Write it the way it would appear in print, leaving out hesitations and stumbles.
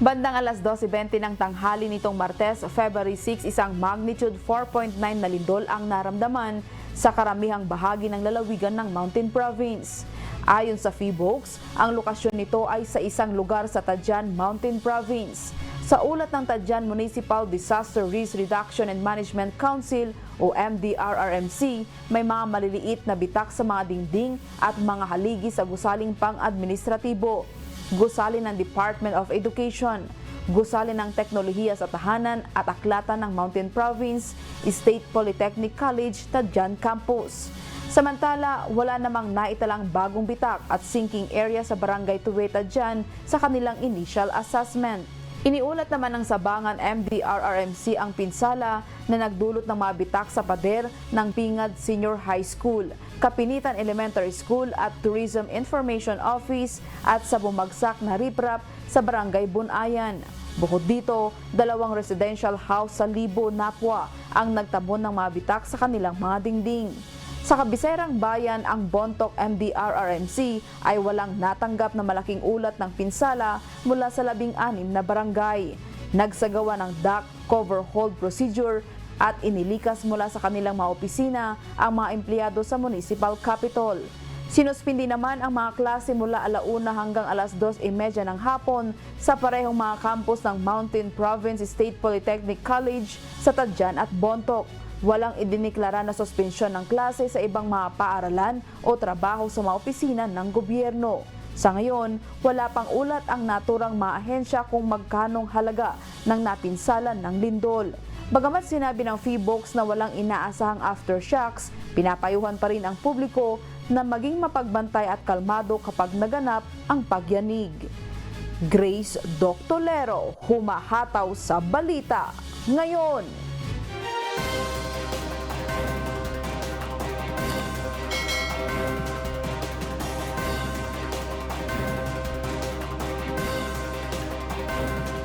Bandang alas 12:20 ng tanghali nitong Martes, February 6, isang magnitude 4.9 na lindol ang naramdaman sa karamihang bahagi ng lalawigan ng Mountain Province. Ayon sa PHIVOLCS, ang lokasyon nito ay sa isang lugar sa Tadjan Mountain Province. Sa ulat ng Tadjan Municipal Disaster Risk Reduction and Management Council o MDRRMC, may mga maliliit na bitak sa mga dingding at mga haligi sa gusaling pang-administratibo, gusali ng Department of Education, gusali ng Teknolohiya sa Tahanan at Aklatan ng Mountain Province, State Polytechnic College, Tadjan Campus. Samantala, wala namang naitalang bagong bitak at sinking area sa Barangay Tuwe, Tadjan sa kanilang initial assessment. Iniulat naman ng Sabangan MDRRMC ang pinsala na nagdulot ng mga bitak sa pader ng Pingad Senior High School, Kapinitan Elementary School at Tourism Information Office at sa bumagsak na riprap sa Barangay Bunayan. Bukod dito, 2 residential house sa Libo, Napua ang nagtabon ng mga bitak sa kanilang mga dingding. Sa kabiserang bayan, ang Bontoc MDRRMC ay walang natanggap na malaking ulat ng pinsala mula sa 16 na barangay. Nagsagawa ng duct cover hold procedure at inilikas mula sa kanilang mga opisina ang mga empleyado sa municipal capital. Sinuspindi naman ang mga klase mula 1:00 hanggang alas 2:30 ng hapon sa parehong mga campus ng Mountain Province State Polytechnic College sa Tadjan at Bontoc. Walang idiniklara na suspensyon ng klase sa ibang mga paaralan o trabaho sa mga opisina ng gobyerno. Sa ngayon, wala pang ulat ang naturang mga ahensya kung magkanong halaga ng napinsalan ng lindol. Bagamat sinabi ng PHIVOLCS na walang inaasahang aftershocks, pinapayuhan pa rin ang publiko na maging mapagbantay at kalmado kapag naganap ang pagyanig. Grace Doctolero, humahataw sa balita ngayon.